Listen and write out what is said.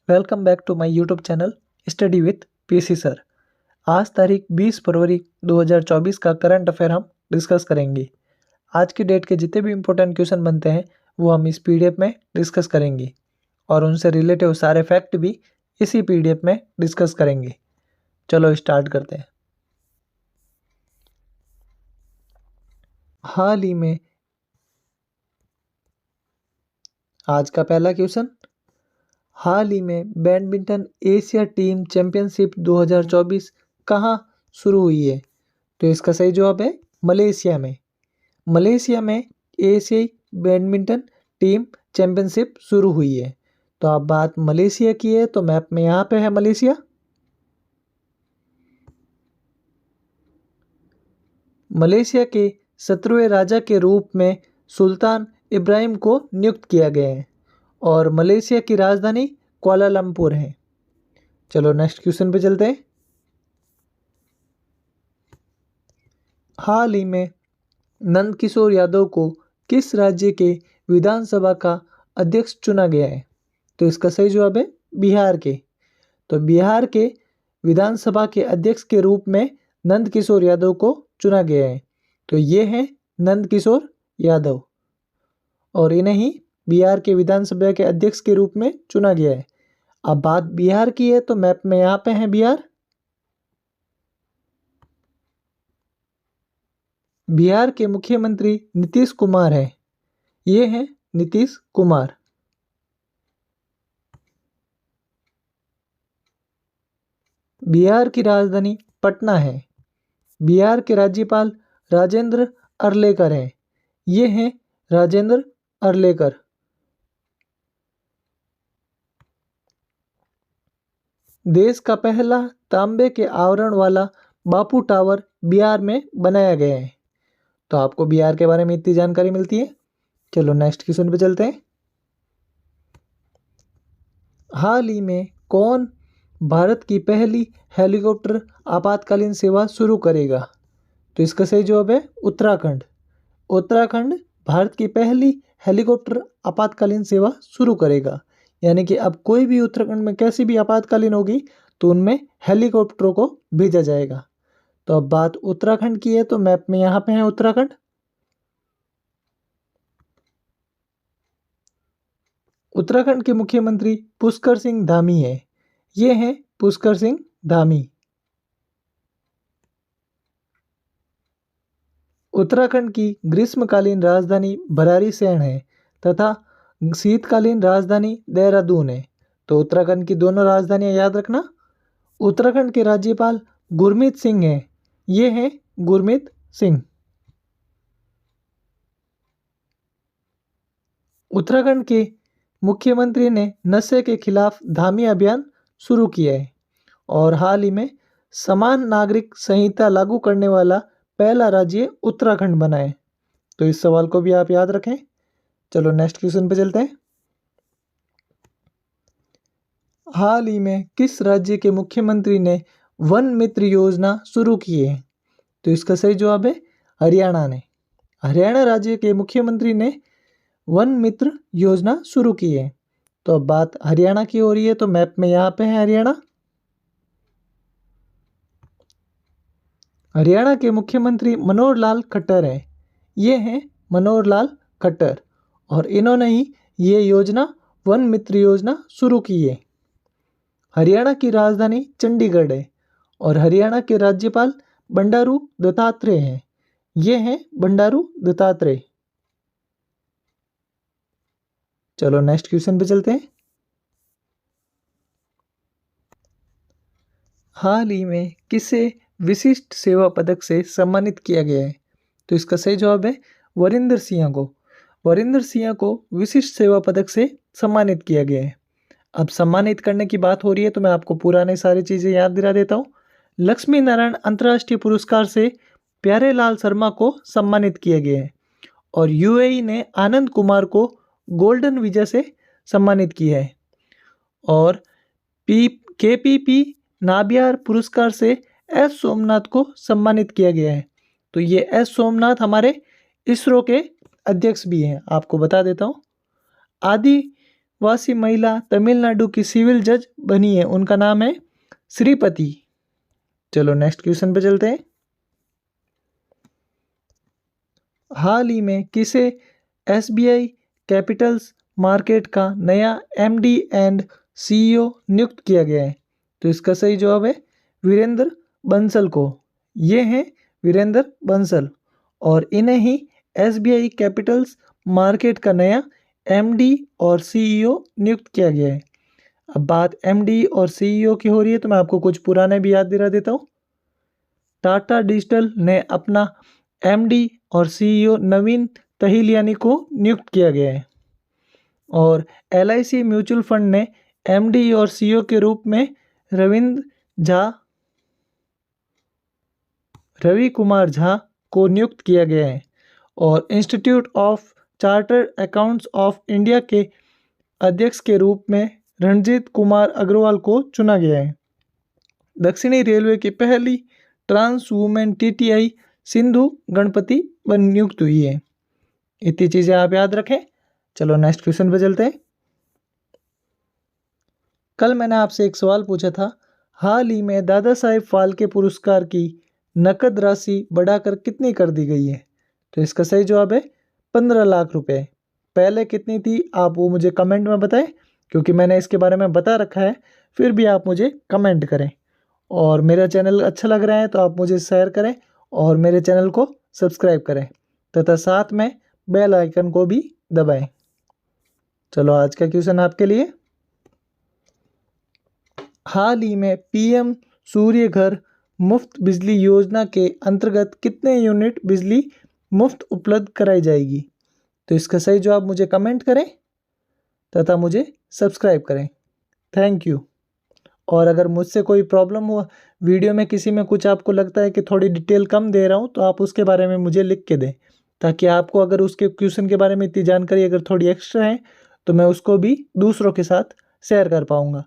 Welcome back to my YouTube channel study with PC sir. आज तारीख 20 फरवरी 2024 का current affair हम डिस्कस करेंगे। आज की डेट के जितने भी इम्पोर्टेंट क्वेश्चन बनते हैं वो हम इस पीडीएफ में डिस्कस करेंगे और उनसे रिलेटेड सारे फैक्ट भी इसी पीडीएफ में डिस्कस करेंगे। चलो स्टार्ट करते हैं। हाल ही में आज का पहला क्वेश्चन, हाल ही में बैडमिंटन एशिया टीम चैंपियनशिप 2024 कहाँ शुरू हुई है? तो इसका सही जवाब है मलेशिया में। मलेशिया में एशियाई बैडमिंटन टीम चैंपियनशिप शुरू हुई है। तो आप बात मलेशिया की है तो मैप में यहाँ पे है मलेशिया। मलेशिया के 17वें राजा के रूप में सुल्तान इब्राहिम को नियुक्त किया गया है और मलेशिया की राजधानी कुआलालंपुर है। चलो नेक्स्ट क्वेश्चन पे चलते हैं। हाल ही में नंदकिशोर यादव को किस राज्य के विधानसभा का अध्यक्ष चुना गया है? तो इसका सही जवाब है बिहार के। तो बिहार के विधानसभा के अध्यक्ष के रूप में नंदकिशोर यादव को चुना गया है। तो ये हैं नंदकिशोर यादव और इन्हें ही बिहार के विधानसभा के अध्यक्ष के रूप में चुना गया है। अब बात बिहार की है तो मैप में यहाँ पे है बिहार। बिहार के मुख्यमंत्री नीतीश कुमार है। ये हैं नीतीश कुमार। बिहार की राजधानी पटना है। बिहार के राज्यपाल राजेंद्र अर्लेकर हैं। ये हैं राजेंद्र अर्लेकर। देश का पहला तांबे के आवरण वाला बापू टावर बिहार में बनाया गया है। तो आपको बिहार के बारे में इतनी जानकारी मिलती है। चलो नेक्स्ट क्वेश्चन पे चलते हैं। हाल ही में कौन भारत की पहली हेलीकॉप्टर आपातकालीन सेवा शुरू करेगा? तो इसका सही जवाब है उत्तराखंड। उत्तराखंड भारत की पहली हेलीकॉप्टर आपातकालीन सेवा शुरू करेगा। यानी कि अब कोई भी उत्तराखंड में कैसी भी आपातकालीन होगी तो उनमें हेलीकॉप्टरों को भेजा जाएगा। तो अब बात उत्तराखंड की है तो मैप में यहाँ पे है उत्तराखंड। उत्तराखंड के मुख्यमंत्री पुष्कर सिंह धामी है। ये हैं पुष्कर सिंह धामी। उत्तराखंड की ग्रीष्मकालीन राजधानी भराड़ीसैंण है तथा शीतकालीन राजधानी देहरादून है। तो उत्तराखंड की दोनों राजधानियां याद रखना। उत्तराखंड के राज्यपाल गुरमीत सिंह हैं। ये हैं गुरमीत सिंह। उत्तराखंड के मुख्यमंत्री ने नशे के खिलाफ धामी अभियान शुरू किया है और हाल ही में समान नागरिक संहिता लागू करने वाला पहला राज्य उत्तराखंड बना है। तो इस सवाल को भी आप याद रखें। चलो नेक्स्ट क्वेश्चन पे चलते हैं। हाल ही में किस राज्य के मुख्यमंत्री ने वन मित्र योजना शुरू की है? तो इसका सही जवाब है हरियाणा ने। हरियाणा राज्य के मुख्यमंत्री ने वन मित्र योजना शुरू की है। तो अब बात हरियाणा की हो रही है तो मैप में यहाँ पे है हरियाणा। हरियाणा के मुख्यमंत्री मनोहर लाल खट्टर हैं। ये हैं मनोहर लाल खट्टर और इन्होंने ही ये योजना वन मित्र योजना शुरू की है। हरियाणा की राजधानी चंडीगढ़ है और हरियाणा के राज्यपाल बंडारू दत्तात्रेय हैं। ये हैं बंडारू दत्तात्रेय। चलो नेक्स्ट क्वेश्चन पे चलते हैं। हाल ही में किसे विशिष्ट सेवा पदक से सम्मानित किया गया है? तो इसका सही जवाब है वरिंदर सिंह को। वरिंदर सिंह को विशिष्ट सेवा पदक से सम्मानित किया गया है। अब सम्मानित करने की बात हो रही है तो मैं आपको पुराने सारी चीज़ें याद दिला देता हूँ। लक्ष्मी नारायण अंतर्राष्ट्रीय पुरस्कार से प्यारेलाल शर्मा को सम्मानित किया गया है और यूएई ने आनंद कुमार को गोल्डन वीजा से सम्मानित किया है और केपीपी नाबियार पुरस्कार से एस सोमनाथ को सम्मानित किया गया है। तो ये एस सोमनाथ हमारे इसरो के अध्यक्ष भी हैं। आपको बता देता हूँ। आदि वासी महिला तमिलनाडु की सिविल जज बनी है, उनका नाम है श्रीपति। चलो नेक्स्ट क्वेश्चन पे चलते हैं। हाल ही में किसे एसबीआई कैपिटल्स मार्केट का नया एमडी एंड सीईओ नियुक्त किया गया है? तो इसका सही जवाब है वीरेंद्र बंसल को। ये हैं वीरेंद्र बंसल और इन्हें ही एसबीआई कैपिटल्स मार्केट का नया एमडी और सीईओ नियुक्त किया गया है। अब बात एमडी और सीईओ की हो रही है तो मैं आपको कुछ पुराने भी याद दिला देता हूँ। टाटा डिजिटल ने अपना एमडी और सीईओ नवीन तहिलियानी को नियुक्त किया गया है और एलआईसी म्यूचुअल फंड ने एमडी और सीईओ के रूप में रवि कुमार झा को नियुक्त किया गया है और institute of chartered accounts of India के अध्यक्ष के रूप में रणजीत कुमार अग्रवाल को चुना गया है। दक्षिणी रेलवे की पहली trans women TTI Sindhu Ganapathi नियुक्त हुई है। इतनी चीज़ें आप याद रखें। चलो नेक्स्ट क्वेश्चन पे चलते हैं। कल मैंने आपसे एक सवाल पूछा था, हाल ही में दादा साहेब फाल्के पुरस्कार की नकद राशि बढ़ाकर कितनी कर दी गई है? तो इसका सही जवाब है 15 लाख रुपए। पहले कितनी थी आप वो मुझे कमेंट में बताएं, क्योंकि मैंने इसके बारे में बता रखा है, फिर भी आप मुझे कमेंट करें। और मेरा चैनल अच्छा लग रहा है तो आप मुझे शेयर करें और मेरे चैनल को सब्सक्राइब करें तथा साथ में बेल आइकन को भी दबाएं। चलो आज का क्वेश्चन आपके लिए, हाल ही में पीएम सूर्य घर मुफ्त बिजली योजना के अंतर्गत कितने यूनिट बिजली मुफ्त उपलब्ध कराई जाएगी? तो इसका सही जवाब मुझे कमेंट करें तथा मुझे सब्सक्राइब करें। Thank you. और अगर मुझसे कोई प्रॉब्लम हुआ वीडियो में, किसी में कुछ आपको लगता है कि थोड़ी डिटेल कम दे रहा हूँ, तो आप उसके बारे में मुझे लिख के दें, ताकि आपको अगर उसके क्वेश्चन के बारे में इतनी जानकारी अगर थोड़ी एक्स्ट्रा है तो मैं उसको भी दूसरों के साथ शेयर कर पाऊँगा।